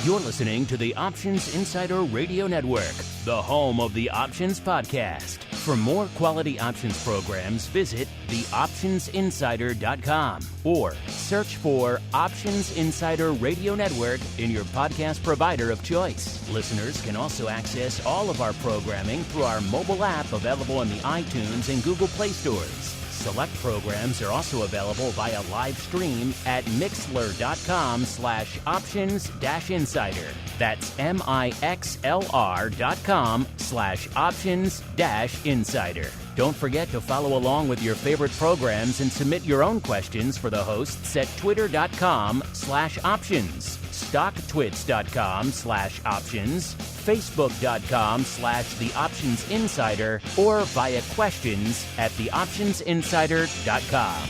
You're listening to the Options Insider Radio Network, the home of the Options Podcast. For more quality options programs, visit theoptionsinsider.com or search for Options Insider Radio Network in your podcast provider of choice. Listeners can also access all of our programming through our mobile app available in the iTunes and Google Play stores. Select programs are also available via live stream at mixlr.com/options-insider. That's mixlr.com/options-insider. Don't forget to follow along with your favorite programs and submit your own questions for the hosts at twitter.com/options, stocktwits.com/options, facebook.com/theoptionsinsider, or via questions at theoptionsinsider.com.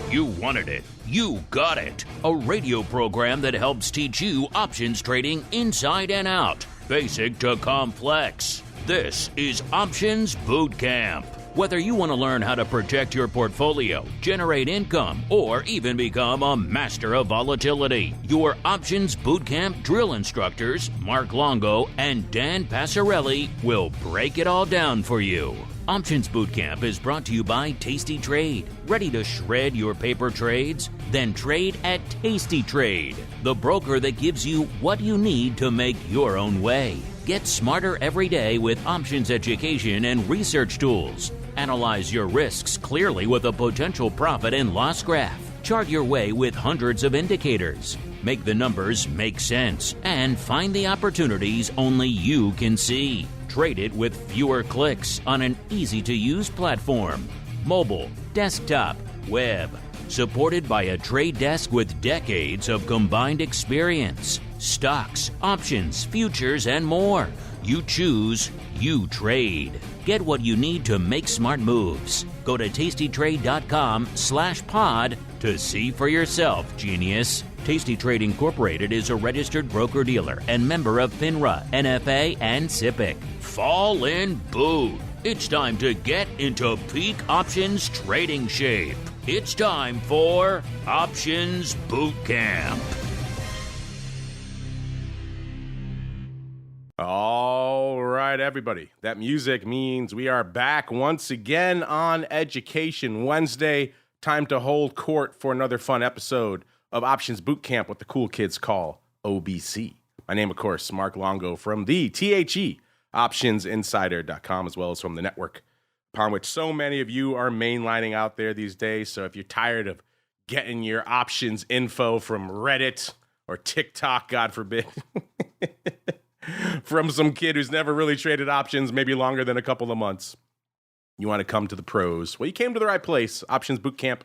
You wanted it. You got it. A radio program that helps teach you options trading inside and out, basic to complex. This is Options Boot Camp. Whether you want to learn how to protect your portfolio, generate income, or even become a master of volatility, your Options Boot Camp drill instructors, Mark Longo and Dan Passarelli, will break it all down for you. Options Bootcamp is brought to you by Tasty Trade. Ready to shred your paper trades? Then trade at Tasty Trade, the broker that gives you what you need to make your own way. Get smarter every day with options education and research tools. Analyze your risks clearly with a potential profit and loss graph. Chart your way with hundreds of indicators. Make the numbers make sense and find the opportunities only you can see. Trade it with fewer clicks on an easy-to-use platform. Mobile, desktop, web. Supported by a trade desk with decades of combined experience. Stocks, options, futures, and more. You choose, you trade. Get what you need to make smart moves. Go to tastytrade.com/pod to see for yourself, genius. Tasty Trade Incorporated is a registered broker-dealer and member of FINRA, NFA, and SIPC. Fall in boot. It's time to get into peak options trading shape. It's time for Options Boot Camp. All right, everybody. That music means we are back once again on Education Wednesday. Time to hold court for another fun episode of Options Boot Camp, what the cool kids call OBC. My name, of course, Mark Longo from the THE, optionsinsider.com, as well as from the network upon which so many of you are mainlining out there these days. So if you're tired of getting your options info from Reddit or TikTok, God forbid, from some kid who's never really traded options, maybe longer than a couple of months, you want to come to the pros. Well, you came to the right place, Options Boot Camp.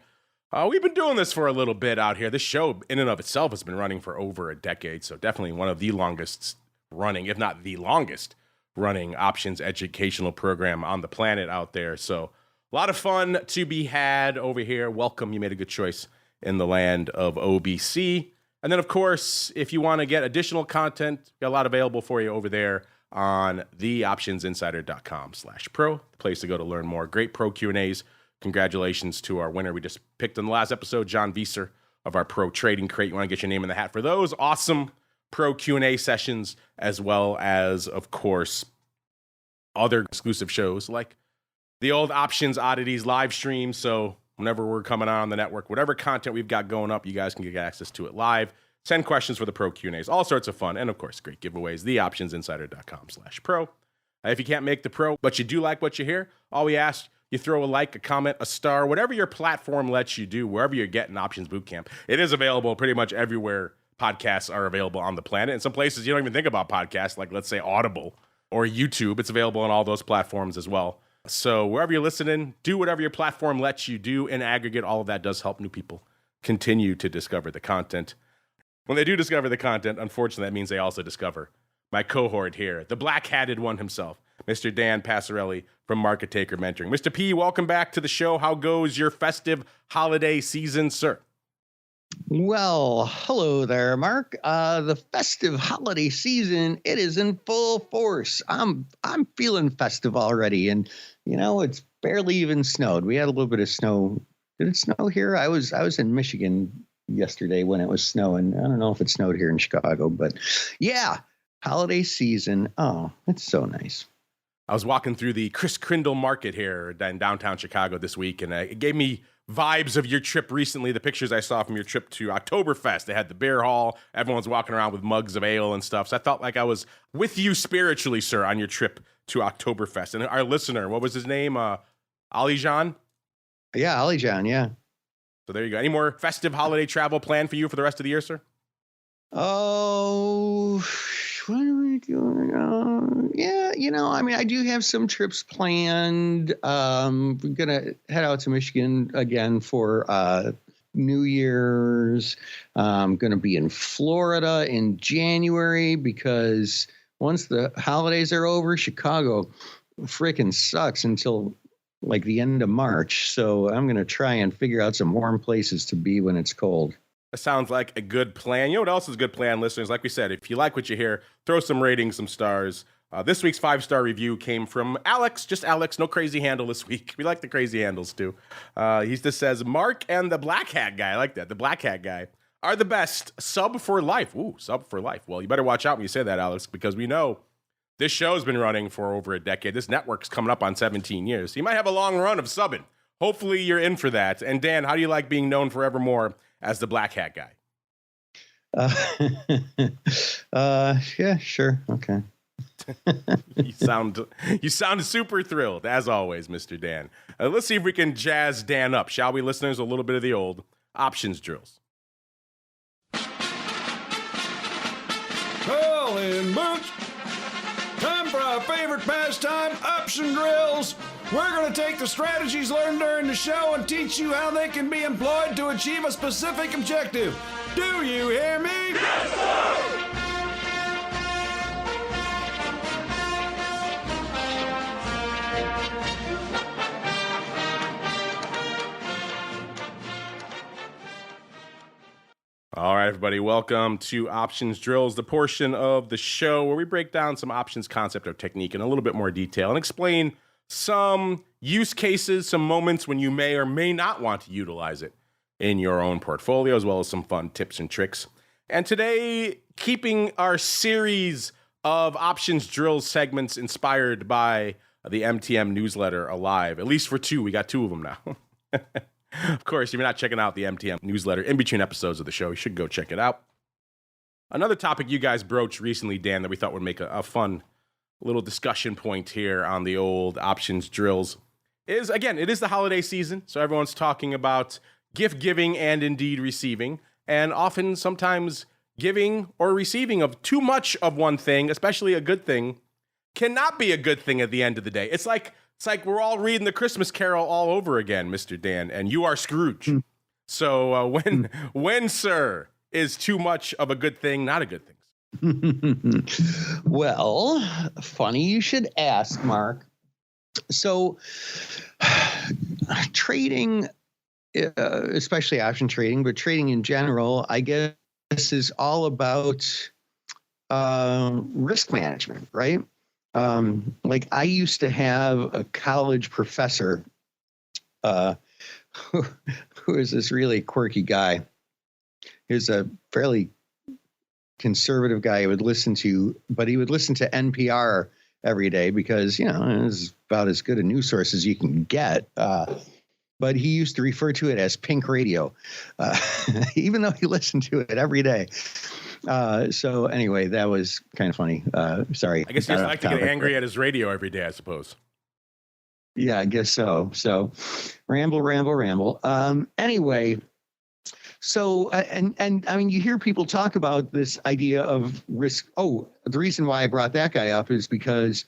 We've been doing this for a little bit out here. This show in and of itself has been running for over a decade, so definitely one of the longest running, if not the longest running options educational program on the planet out there. So a lot of fun to be had over here. Welcome. You made a good choice in the land of OBC. And then, of course, if you want to get additional content, got a lot available for you over there on theoptionsinsider.com/pro, the place to go to learn more. Great pro Q&As. Congratulations to our winner we just picked in the last episode, John Vieser of our Pro Trading Crate. You want to get your name in the hat for those awesome pro Q&A sessions, as well as, of course, other exclusive shows like the old Options Oddities live stream. So whenever we're coming on the network, whatever content we've got going up, you guys can get access to it live. 10 questions for the pro Q&As, all sorts of fun. And, of course, great giveaways, theoptionsinsider.com/pro. If you can't make the pro, but you do like what you hear, all we ask, you throw a like, a comment, a star, whatever your platform lets you do, wherever you're getting Options Bootcamp. It is available pretty much everywhere podcasts are available on the planet. In some places, you don't even think about podcasts, like, let's say, Audible or YouTube. It's available on all those platforms as well. So wherever you're listening, do whatever your platform lets you do. In aggregate, all of that does help new people continue to discover the content. When they do discover the content, unfortunately, that means they also discover my cohort here, the black-hatted one himself, Mr. Dan Passarelli from Market Taker Mentoring. Mr. P, welcome back to the show. How goes your festive holiday season, sir? Well, hello there, Mark. The festive holiday season, it is in full force. I'm feeling festive already, and it's barely even snowed. We had a little bit of snow. Did it snow here? I was in Michigan yesterday when it was snowing. I don't know if it snowed here in Chicago, but yeah, holiday season. Oh, it's so nice. I was walking through the Chris Crindle Market here in downtown Chicago this week, and it gave me vibes of your trip recently. The pictures I saw from your trip to Oktoberfest. They had the beer hall. Everyone's walking around with mugs of ale and stuff. So I felt like I was with you spiritually, sir, on your trip to Oktoberfest. And our listener, what was his name? Ali Jean? Yeah, Ali John. Yeah. So there you go. Any more festive holiday travel planned for you for the rest of the year, sir? Oh, what are we doing? Yeah, I do have some trips planned. We're gonna head out to Michigan again for New Year's. I'm gonna be in Florida in January because once the holidays are over, Chicago freaking sucks until like the end of March. So I'm gonna try and figure out some warm places to be when it's cold. That sounds like a good plan. You know what else is a good plan, listeners? Like we said, if you like what you hear, throw some ratings, some stars. This week's 5-star review came from Alex, just Alex, no crazy handle this week. We like the crazy handles too. He just says, Mark and the Black Hat guy, I like that, the Black Hat guy, are the best. Sub for life. Ooh, sub for life. Well, you better watch out when you say that, Alex, because we know this show's been running for over a decade. This network's coming up on 17 years. So you might have a long run of subbing. Hopefully you're in for that. And Dan, how do you like being known forevermore as the Black Hat guy? Yeah, sure. Okay. You sound super thrilled, as always, Mr. Dan. Let's see if we can jazz Dan up, shall we, listeners? A little bit of the old options drills. Colin Boots. Time for our favorite pastime, option drills. We're going to take the strategies learned during the show and teach you how they can be employed to achieve a specific objective. Do you hear me? Yes, sir! All right, everybody, welcome to Options Drills, the portion of the show where we break down some options concept or technique in a little bit more detail and explain some use cases, some moments when you may or may not want to utilize it in your own portfolio, as well as some fun tips and tricks. And today, keeping our series of Options Drills segments inspired by the MTM newsletter alive, at least for two. We got two of them now. Of course, if you're not checking out the MTM newsletter in between episodes of the show, you should go check it out. Another topic you guys broached recently, Dan, that we thought would make a fun little discussion point here on the old options drills is, again, it is the holiday season, so everyone's talking about gift giving and indeed receiving, and often sometimes giving or receiving of too much of one thing, especially a good thing, cannot be a good thing at the end of the day. It's like we're all reading the Christmas Carol all over again, Mr. Dan, and you are Scrooge. So when, sir, is too much of a good thing not a good thing? Well, funny you should ask, Mark. So trading, especially option trading, but trading in general, I guess is all about risk management, right? Like I used to have a college professor who is this really quirky guy. He was a fairly conservative guy he would listen to, but he would listen to NPR every day because, it's about as good a news source as you can get. But he used to refer to it as pink radio, even though he listened to it every day. So anyway, that was kind of funny. Sorry. I guess he just like to get angry at his radio every day, I suppose. Yeah, I guess so. So ramble. Anyway, so, and I mean, you hear people talk about this idea of risk. Oh, the reason why I brought that guy up is because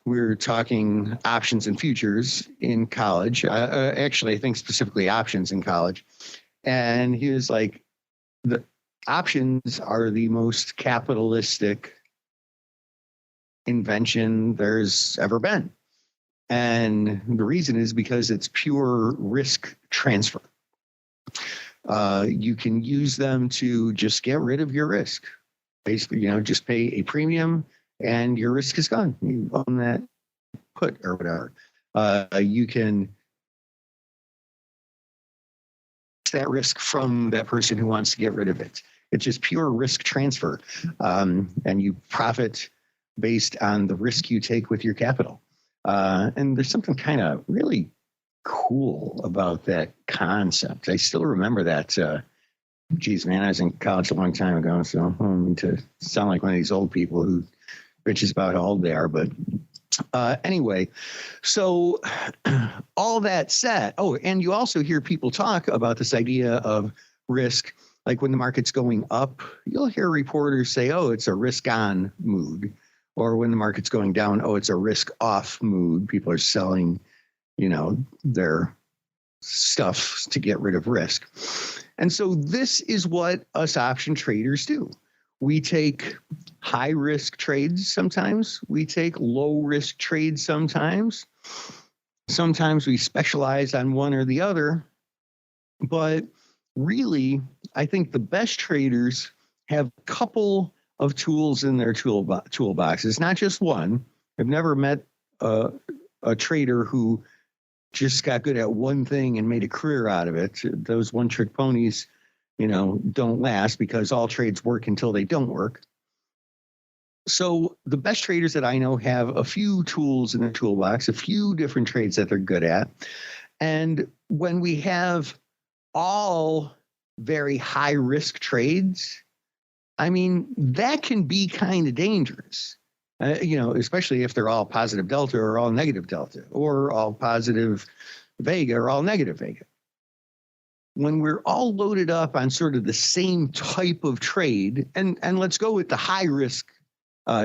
we're talking options and futures in college. Actually, I think specifically options in college. And he was like, the options are the most capitalistic invention there's ever been. And the reason is because it's pure risk transfer. You can use them to just get rid of your risk. Basically, just pay a premium and your risk is gone. You own that put or whatever. You can that risk from that person who wants to get rid of it. It's just pure risk transfer. And you profit based on the risk you take with your capital. And there's something kind of really cool about that concept. I still remember that. Geez, man, I was in college a long time ago, so I don't mean to sound like one of these old people who bitches about how old they are. But anyway, so all that said, and you also hear people talk about this idea of risk. Like when the market's going up, you'll hear reporters say, it's a risk on mood. Or when the market's going down, it's a risk off mood. People are selling, their stuff to get rid of risk. And so this is what us option traders do. We take high risk trades sometimes. We take low risk trades sometimes. Sometimes we specialize on one or the other. But really, I think the best traders have a couple of tools in their toolbox. It's not just one. I've never met a trader who just got good at one thing and made a career out of it. Those one-trick ponies, don't last because all trades work until they don't work. So the best traders that I know have a few tools in their toolbox, a few different trades that they're good at. And when we have all very high risk trades, I mean, that can be kind of dangerous, especially if they're all positive delta or all negative delta or all positive vega or all negative vega. When we're all loaded up on sort of the same type of trade, and let's go with the high risk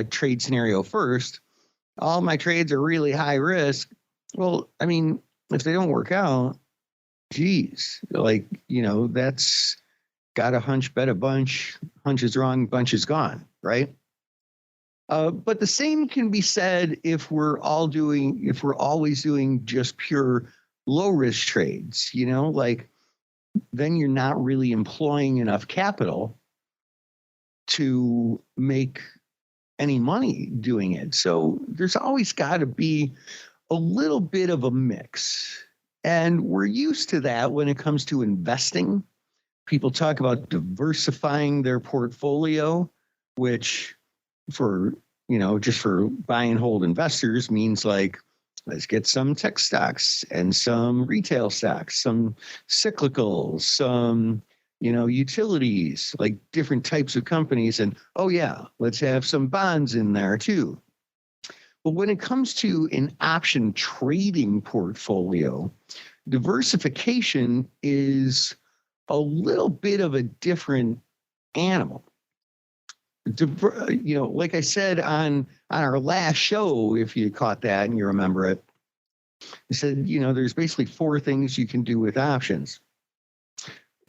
trade scenario first. All my trades are really high risk. Well, I mean, if they don't work out, geez, that's got a hunch, bet a bunch, hunch is wrong, bunch is gone, right? But the same can be said if we're always doing just pure low risk trades, then you're not really employing enough capital to make any money doing it. So there's always got to be a little bit of a mix. And we're used to that when it comes to investing. People talk about diversifying their portfolio, which just for buy and hold investors means let's get some tech stocks and some retail stocks, some cyclicals, some, utilities, like different types of companies. And, let's have some bonds in there too. But when it comes to an option trading portfolio, diversification is a little bit of a different animal. Like I said on our last show, if you caught that and you remember it, I said, there's basically four things you can do with options.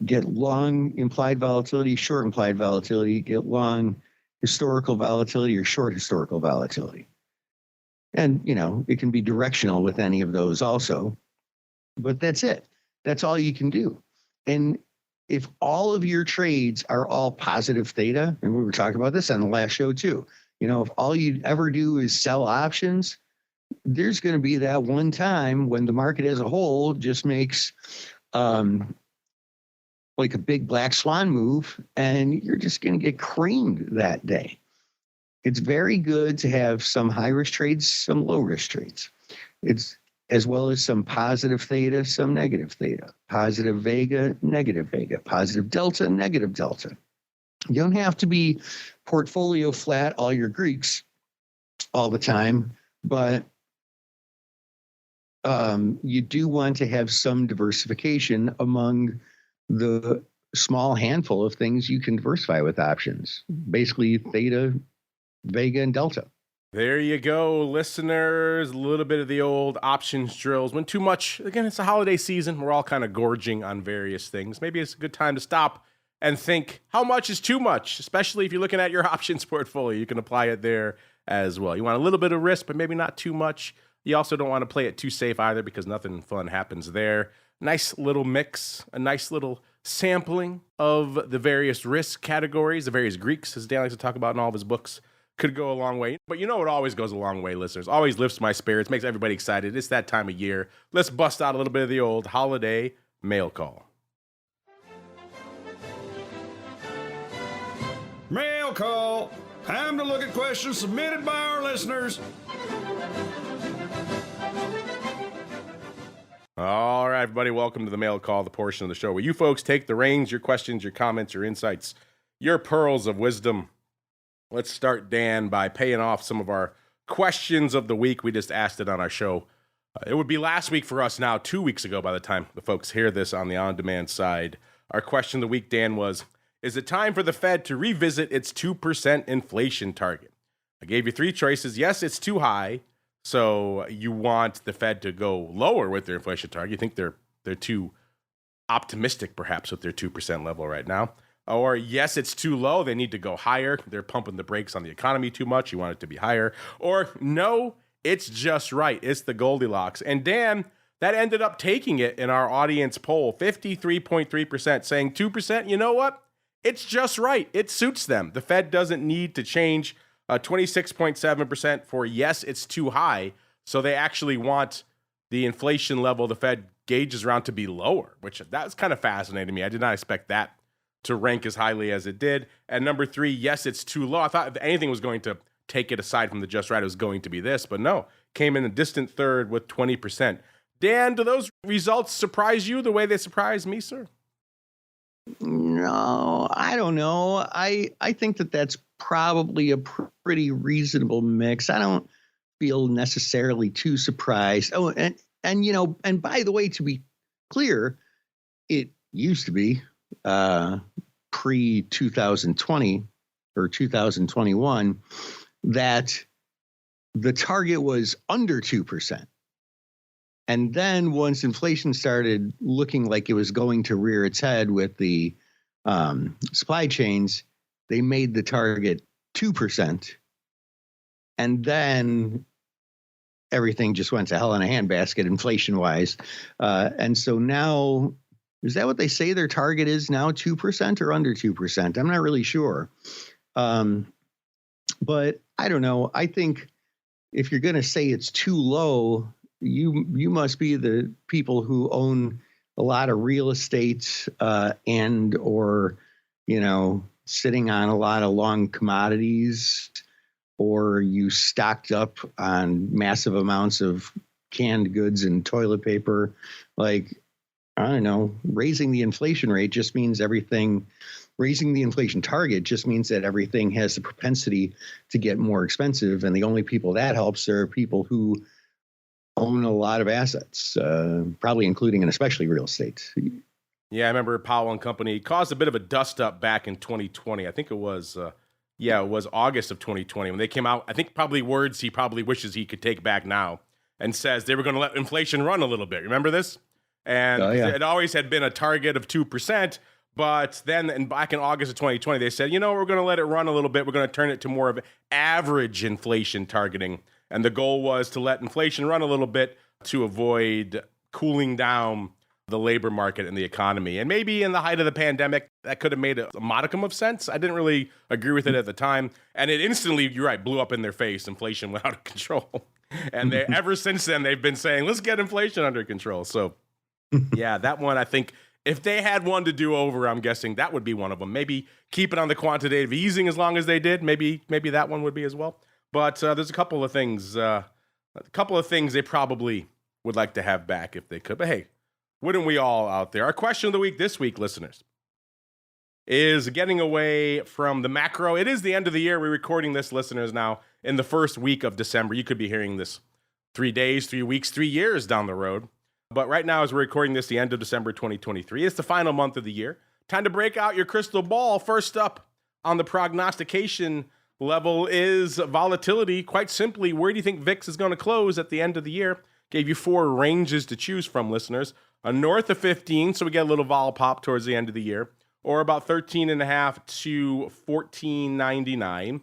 Get long implied volatility, short implied volatility, get long historical volatility or short historical volatility. And, it can be directional with any of those also. But that's it. That's all you can do. And if all of your trades are all positive theta, and we were talking about this on the last show too, if all you ever do is sell options, there's going to be that one time when the market as a whole just makes like a big black swan move, and you're just going to get creamed that day. It's very good to have some high risk trades, some low risk trades. It's as well as some positive theta, some negative theta, positive vega, negative vega, positive delta, negative delta. You don't have to be portfolio flat, all your Greeks all the time, but you do want to have some diversification among the small handful of things you can diversify with options, basically theta, vega, and delta. There you go, listeners. A little bit of the old options drills. When too much, again, it's a holiday season. We're all kind of gorging on various things. Maybe it's a good time to stop and think, how much is too much? Especially if you're looking at your options portfolio. You can apply it there as well. You want a little bit of risk, but maybe not too much. You also don't want to play it too safe either because nothing fun happens there. Nice little mix, a nice little sampling of the various risk categories, the various Greeks, as Dan likes to talk about in all of his books, could go a long way. But you know what always goes a long way, listeners? Always lifts my spirits, makes everybody excited. It's that time of year. Let's bust out a little bit of the old holiday mail call. Mail call. Time to look at questions submitted by our listeners. All right, everybody, welcome to the mail call, the portion of the show where you folks take the reins, your questions, your comments, your insights, your pearls of wisdom. Let's start, Dan, by paying off some of our questions of the week. We just asked it on our show. It would be last week for us now, 2 weeks ago by the time the folks hear this on the on-demand side. Our question of the week, Dan, was, is it time for the Fed to revisit its 2% inflation target? I gave you three choices. Yes, it's too high. So you want the Fed to go lower with their inflation target. You think they're too optimistic, perhaps, with their 2% level right now. Or yes, it's too low. They need to go higher. They're pumping the brakes on the economy too much. You want it to be higher. Or no, it's just right. It's the Goldilocks. And Dan, that ended up taking it in our audience poll. 53.3% saying 2%. You know what? It's just right. It suits them. The Fed doesn't need to change. 26.7% for yes, it's too high. So they actually want the inflation level the Fed gauges around to be lower, which that's kind of fascinating to me. I did not expect that to rank as highly as it did. And number three, yes, it's too low. I thought if anything was going to take it aside from the just right, it was going to be this, but no, came in a distant third with 20%. Dan, do those results surprise you the way they surprised me, sir? No, I don't know. I think that's probably a pretty reasonable mix. I don't feel necessarily too surprised. Oh, and you know, and by the way, to be clear, it used to be pre 2020 or 2021 that the target was under 2%. And then once inflation started looking like it was going to rear its head with the supply chains, they made the target 2%. And then everything just went to hell in a handbasket inflation-wise. And so now, is that what they say their target is now, 2% or under 2%? I'm not really sure. But I don't know. I think if you're going to say it's too low, you must be the people who own a lot of real estate and or, you know, sitting on a lot of long commodities, or you stocked up on massive amounts of canned goods and toilet paper. Like, I don't know, raising the inflation rate just means everything, raising the inflation target just means that everything has the propensity to get more expensive. And the only people that helps are people who own a lot of assets, probably including and especially real estate. Yeah, I remember Powell and Company caused a bit of a dust up back in 2020. I think it was, it was August of 2020 when they came out. I think probably words he probably wishes he could take back now, and says they were going to let inflation run a little bit. Remember this? And it always had been a target of 2%. But then back in August of 2020, they said, you know, we're going to let it run a little bit. We're going to turn it to more of average inflation targeting. And the goal was to let inflation run a little bit to avoid cooling down the labor market and the economy. And maybe in the height of the pandemic, that could have made a modicum of sense. I didn't really agree with it at the time. And it instantly, you're right, blew up in their face. Inflation went out of control. And ever since then, they've been saying, let's get inflation under control. So, yeah, that one, I think, if they had one to do over, I'm guessing that would be one of them. Maybe keep it on the quantitative easing as long as they did. Maybe that one would be as well. But there's a couple of things they probably would like to have back if they could. But hey, wouldn't we all out there? Our question of the week this week, listeners, is getting away from the macro. It is the end of the year. We're recording this, listeners, now in the first week of December. You could be hearing this 3 days, 3 weeks, 3 years down the road. But right now, as we're recording this, the end of December 2023, it's the final month of the year. Time to break out your crystal ball. First up on the prognostication level is volatility. Quite simply, where do you think VIX is going to close at the end of the year? Gave you 4 ranges to choose from, listeners. North of 15, so we get a little vol pop towards the end of the year, or about 13.5 to 14.99,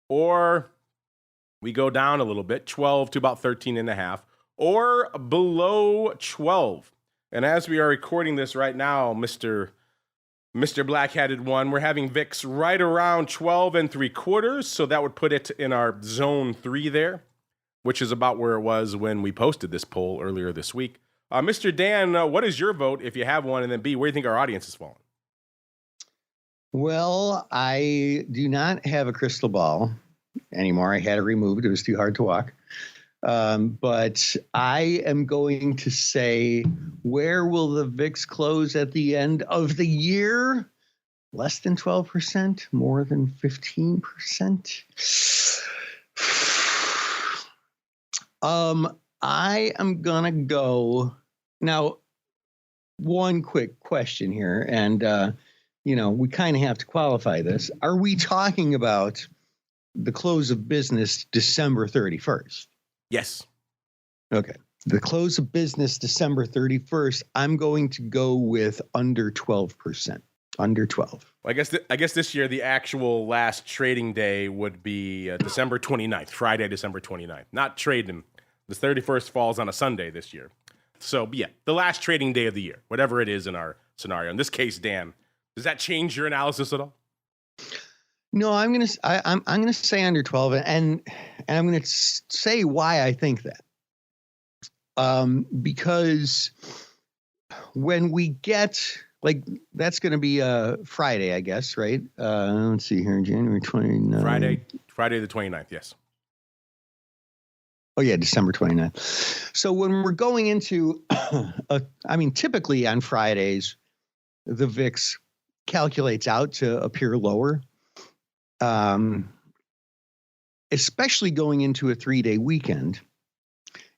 or we go down a little bit, 12 to about 13.5, or below 12. And as we are recording this right now, Mr. Mr. Black-Headed One, we're having VIX right around 12 3/4, so that would put it in our zone 3 there, which is about where it was when we posted this poll earlier this week. Mr. Dan, what is your vote, if you have one? And then B, where do you think our audience is falling? Well, I do not have a crystal ball anymore. I had it removed. It was too hard to walk. But I am going to say, where will the VIX close at the end of the year? Less than 12%, more than 15%. I am going to go. Now, one quick question here, and, we kind of have to qualify this. Are we talking about the close of business December 31st? Yes. Okay. The close of business December 31st, I'm going to go with under 12%. Under 12. Well, I guess this year the actual last trading day would be December 29th, Friday, December 29th. Not trading. The 31st falls on a Sunday this year. So, yeah, the last trading day of the year, whatever it is in our scenario. In this case, Dan, does that change your analysis at all? No, I'm gonna say under 12, and I'm gonna say why I think that. Because when we get that's gonna be Friday, I guess, right? Let's see here, January 29th. Friday the 29th, yes. Oh yeah, December 29th. So when we're going into, typically on Fridays, the VIX calculates out to appear lower. Especially going into a 3-day weekend,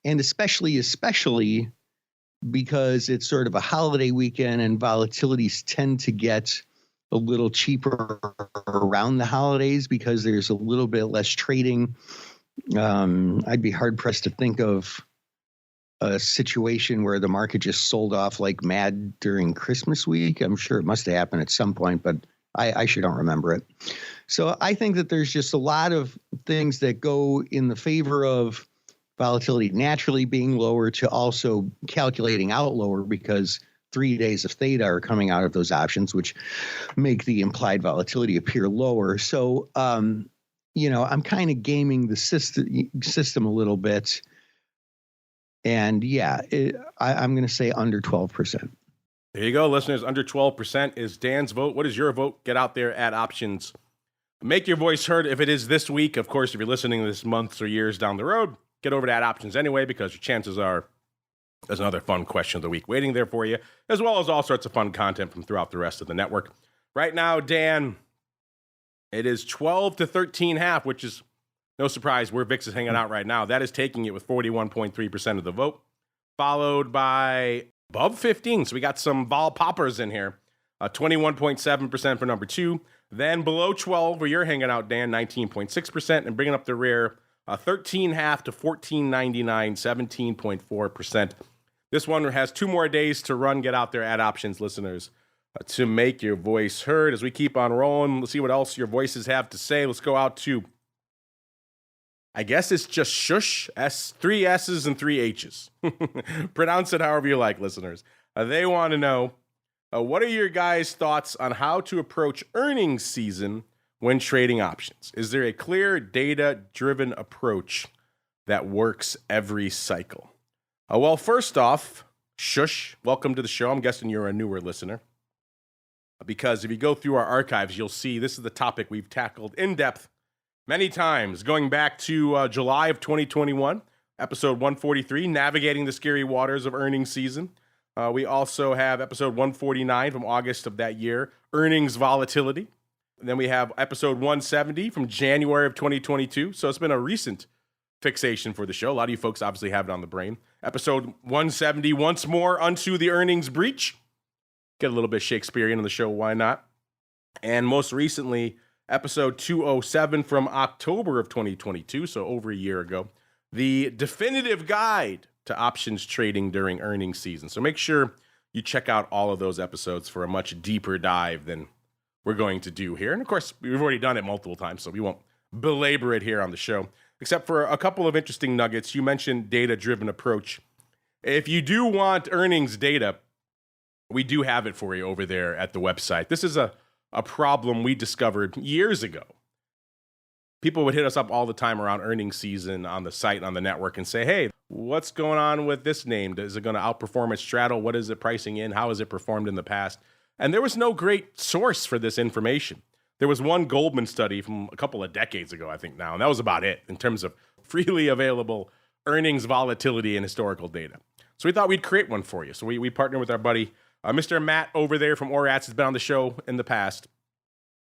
and especially because it's sort of a holiday weekend and volatilities tend to get a little cheaper around the holidays because there's a little bit less trading. I'd be hard pressed to think of a situation where the market just sold off like mad during Christmas week. I'm sure it must have happened at some point, but I sure don't remember it. So I think that there's just a lot of things that go in the favor of volatility naturally being lower to also calculating out lower because 3 days of theta are coming out of those options, which make the implied volatility appear lower. So, I'm kind of gaming the system a little bit. And yeah, I'm going to say under 12%. There you go, listeners. Under 12% is Dan's vote. What is your vote? Get out there at options. Make your voice heard if it is this week. Of course, if you're listening this months or years down the road, get over to at options anyway, because your chances are there's another fun question of the week waiting there for you, as well as all sorts of fun content from throughout the rest of the network. Right now, Dan, it is 12 to 13.5, which is no surprise where VIX is hanging out right now. That is taking it with 41.3% of the vote, followed by above 15. So we got some vol poppers in here. 21.7% for number 2. Then below 12, where you're hanging out, Dan, 19.6%. And bringing up the rear, 13.5 to 14.99, 17.4%. This one has 2 more days to run. Get out there at options, listeners, to make your voice heard. As we keep on rolling, let's see what else your voices have to say. Let's go out to, I guess it's just shush, 3 S's and 3 H's. Pronounce it however you like, listeners. They want to know, what are your guys' thoughts on how to approach earnings season when trading options? Is there a clear data-driven approach that works every cycle? Well, first off, shush, welcome to the show. I'm guessing you're a newer listener, because if you go through our archives, you'll see this is the topic we've tackled in depth many times, going back to July of 2021, episode 143, Navigating the Scary Waters of Earnings Season. We also have episode 149 from August of that year, Earnings Volatility. And then we have episode 170 from January of 2022. So it's been a recent fixation for the show. A lot of you folks obviously have it on the brain. Episode 170, Once More Unto the Earnings Breach. Get a little bit Shakespearean on the show, why not? And most recently, episode 207 from October of 2022, so over a year ago, the definitive guide to options trading during earnings season. So make sure you check out all of those episodes for a much deeper dive than we're going to do here. And of course, we've already done it multiple times, so we won't belabor it here on the show, except for a couple of interesting nuggets. You mentioned data-driven approach. If you do want earnings data, we do have it for you over there at the website. This is a problem we discovered years ago. People would hit us up all the time around earnings season on the site and on the network and say, hey, what's going on with this name? Is it going to outperform its straddle? What is it pricing in? How has it performed in the past? And there was no great source for this information. There was one Goldman study from a couple of decades ago, I think now, and that was about it in terms of freely available earnings volatility and historical data. So we thought we'd create one for you. So we partnered with our buddy, Mr. Matt over there from ORATS, has been on the show in the past.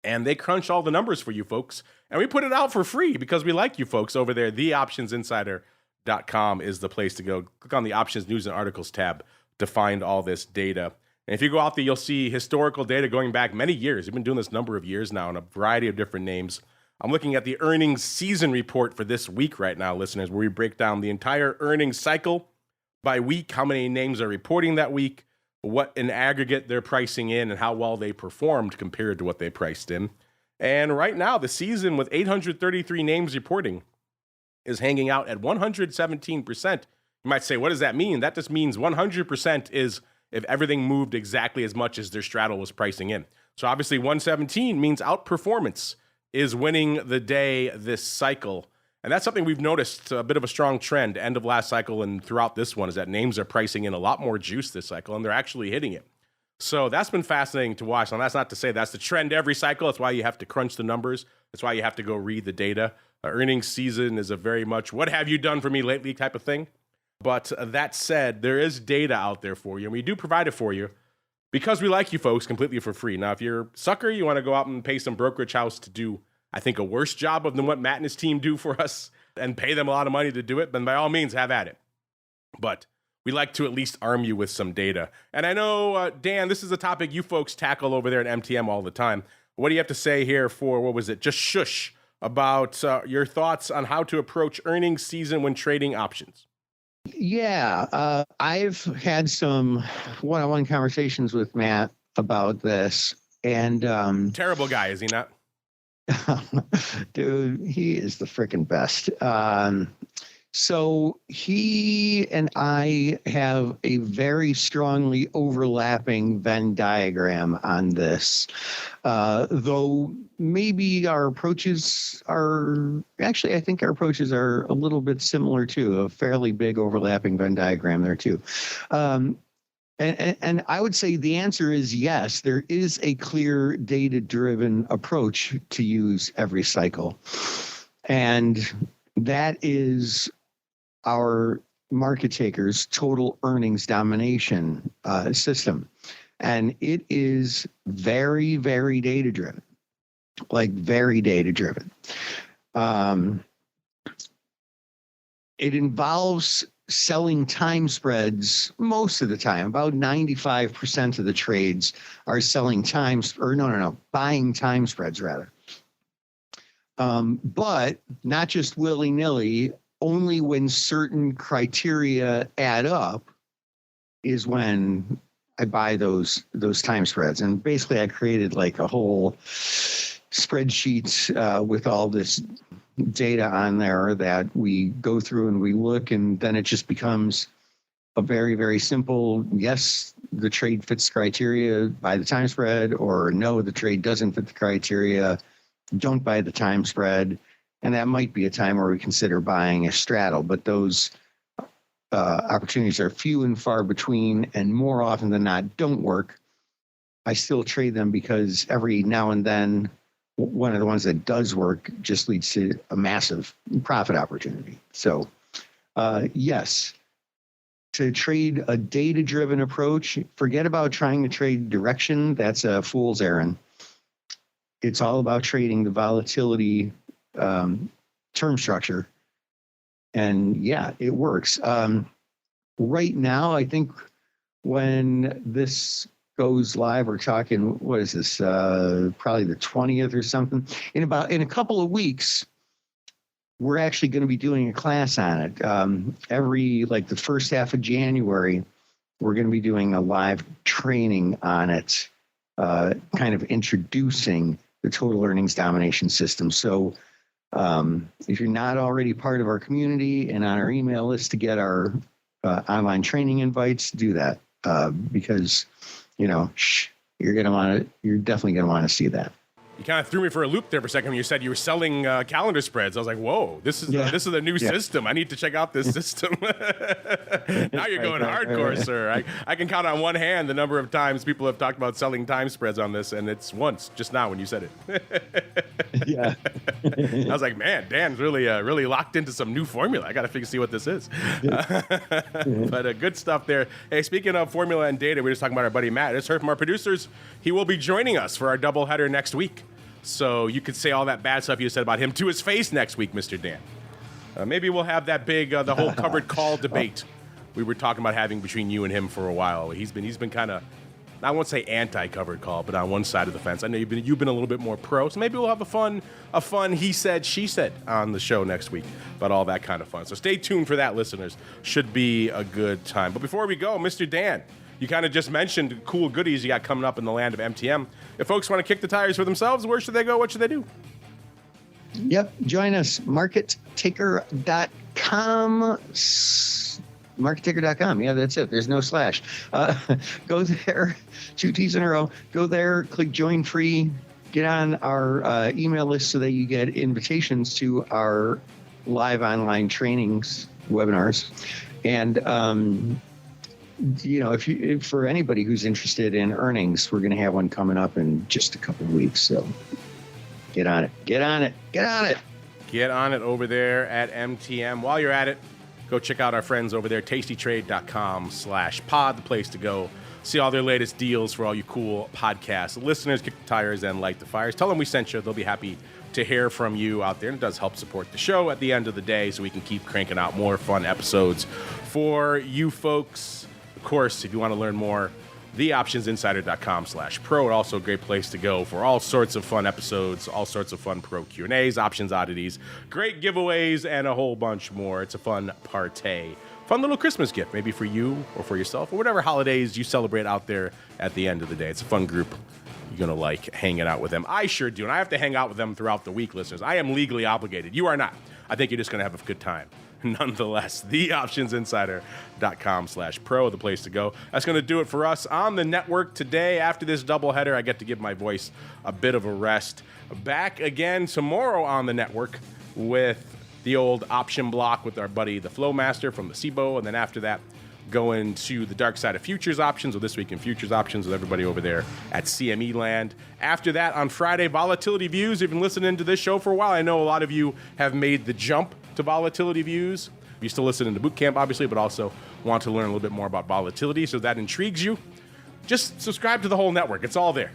And they crunch all the numbers for you folks. And we put it out for free because we like you folks over there. TheOptionsInsider.com is the place to go. Click on the Options News and Articles tab to find all this data. And if you go out there, you'll see historical data going back many years. We've been doing this number of years now in a variety of different names. I'm looking at the earnings season report for this week right now, listeners, where we break down the entire earnings cycle by week, how many names are reporting that week, what in aggregate they're pricing in, and how well they performed compared to what they priced in. And right now, the season with 833 names reporting is hanging out at 117%. You might say, what does that mean? That just means 100% is if everything moved exactly as much as their straddle was pricing in. So obviously 117 means outperformance is winning the day this cycle. And that's something we've noticed, a bit of a strong trend, end of last cycle and throughout this one, is that names are pricing in a lot more juice this cycle, and they're actually hitting it. So that's been fascinating to watch. And that's not to say that's the trend every cycle. That's why you have to crunch the numbers. That's why you have to go read the data. Earnings season is a very much, what have you done for me lately type of thing. But that said, there is data out there for you, and we do provide it for you because we like you folks completely for free. Now, if you're a sucker, you want to go out and pay some brokerage house to do, I think, a worse job than what Matt and his team do for us and pay them a lot of money to do it, then by all means, have at it. But we like to at least arm you with some data. And I know, Dan, this is a topic you folks tackle over there at MTM all the time. What do you have to say here for, what was it, just shush, about your thoughts on how to approach earnings season when trading options? Yeah, I've had some one-on-one conversations with Matt about this, and terrible guy, is he not? Dude, he is the freaking best. So he and I have a very strongly overlapping Venn diagram on this, though maybe our approaches are, actually, I think our approaches are a little bit similar too, a fairly big overlapping Venn diagram there too. And I would say the answer is yes, there is a clear data-driven approach to use every cycle. And that is our market takers total earnings domination system. And it is very, very data-driven, like very data-driven. It involves selling time spreads most of the time. About 95% of the trades are selling buying time spreads rather. But not just willy-nilly, only when certain criteria add up is when I buy those time spreads. And basically I created like a whole spreadsheet with all this data on there that we go through and we look, and then it just becomes a very, very simple, yes, the trade fits criteria, buy the time spread, or no, the trade doesn't fit the criteria, don't buy the time spread. And that might be a time where we consider buying a straddle, but those opportunities are few and far between, and more often than not don't work. I still trade them because every now and then one of the ones that does work just leads to a massive profit opportunity. So yes, to trade a data-driven approach, forget about trying to trade direction. That's a fool's errand. It's all about trading the volatility term structure. And yeah, it works. Right now, I think when this goes live, we're talking, what is this, probably the 20th or something. In a couple of weeks, we're actually going to be doing a class on it. The first half of January, we're going to be doing a live training on it, kind of introducing the total earnings domination system. So if you're not already part of our community and on our email list to get our online training invites, do that, because you're definitely going to want to see that. You kind of threw me for a loop there for a second when you said you were selling calendar spreads. I was like, whoa, this is a new system. I need to check out this system. Now you're going hardcore, sir. I can count on one hand the number of times people have talked about selling time spreads on this, and it's once, just now when you said it. Yeah. I was like, man, Dan's really locked into some new formula. I got to see what this is. But good stuff there. Hey, speaking of formula and data, we were just talking about our buddy Matt. I just heard from our producers. He will be joining us for our doubleheader next week. So you could say all that bad stuff you said about him to his face next week, Mr. Dan. Maybe we'll have that big, the whole covered call debate we were talking about having between you and him for a while. He's been kind of, I won't say anti-covered call, but on one side of the fence. I know you've been a little bit more pro, so maybe we'll have a fun he said, she said on the show next week about all that kind of fun. So stay tuned for that, listeners. Should be a good time. But before we go, Mr. Dan, you kind of just mentioned cool goodies you got coming up in the land of MTM. If folks want to kick the tires for themselves, where should they go? What should they do? Yep. Join us. MarketTaker.com. MarketTaker.com. Yeah, that's it. There's no slash. Go there. 2 T's in a row. Go there. Click join free. Get on our email list so that you get invitations to our live online trainings, webinars. And, if for anybody who's interested in earnings, we're going to have one coming up in just a couple of weeks. So get on it. Get on it. Get on it. Get on it over there at MTM. While you're at it, go check out our friends over there, tastytrade.com/pod, the place to go. See all their latest deals for all you cool podcast listeners. Kick the tires and light the fires. Tell them we sent you. They'll be happy to hear from you out there. And it does help support the show at the end of the day so we can keep cranking out more fun episodes for you folks. Of course, if you want to learn more, theoptionsinsider.com/pro. Also a great place to go for all sorts of fun episodes, all sorts of fun pro Q&As, options oddities, great giveaways, and a whole bunch more. It's a fun partay. Fun little Christmas gift, maybe for you or for yourself or whatever holidays you celebrate out there at the end of the day. It's a fun group. You're going to like hanging out with them. I sure do, and I have to hang out with them throughout the week, listeners. I am legally obligated. You are not. I think you're just going to have a good time. Nonetheless, theoptionsinsider.com/pro, the place to go. That's going to do it for us on the network today. After this doubleheader, I get to give my voice a bit of a rest. Back again tomorrow on the network with the old option block with our buddy, the Flowmaster from the SIBO. And then after that, going to the dark side of futures options, or this week in futures options with everybody over there at CME Land. After that, on Friday, volatility views. If you've been listening to this show for a while, I know a lot of you have made the jump to volatility views. You're still listening to Boot Camp, obviously, but also want to learn a little bit more about volatility. So if that intrigues you, just subscribe to the whole network. It's all there.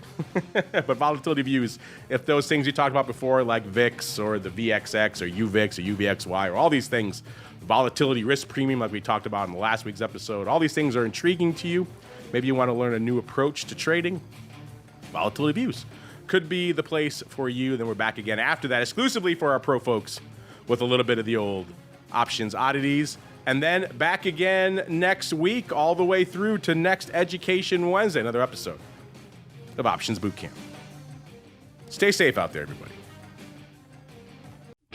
But volatility views, if those things you talked about before, like VIX or the VXX or UVIX or UVXY or all these things, volatility risk premium like we talked about in the last week's episode, all these things are intriguing to you. Maybe you want to learn a new approach to trading. Volatility views could be the place for you. Then we're back again after that, exclusively for our pro folks, with a little bit of the old options oddities. And then back again next week, all the way through to next Education Wednesday, another episode of Options Boot Camp. Stay safe out there, everybody.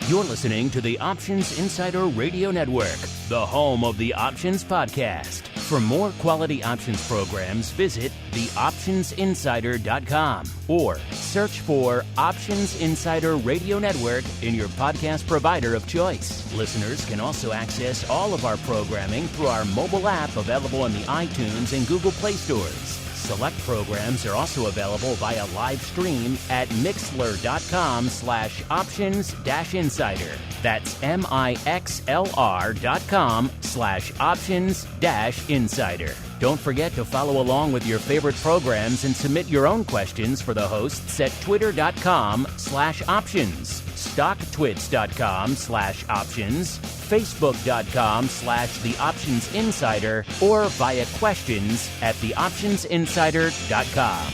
You're listening to the Options Insider Radio Network, the home of the Options Podcast. For more quality options programs, visit theoptionsinsider.com or search for Options Insider Radio Network in your podcast provider of choice. Listeners can also access all of our programming through our mobile app available in the iTunes and Google Play stores. Select programs are also available via live stream at mixlr.com/options-insider. That's mixlr.com/options-insider. Don't forget to follow along with your favorite programs and submit your own questions for the hosts at twitter.com/options, stocktwits.com/options, facebook.com/theoptionsinsider, or via questions at theoptionsinsider.com.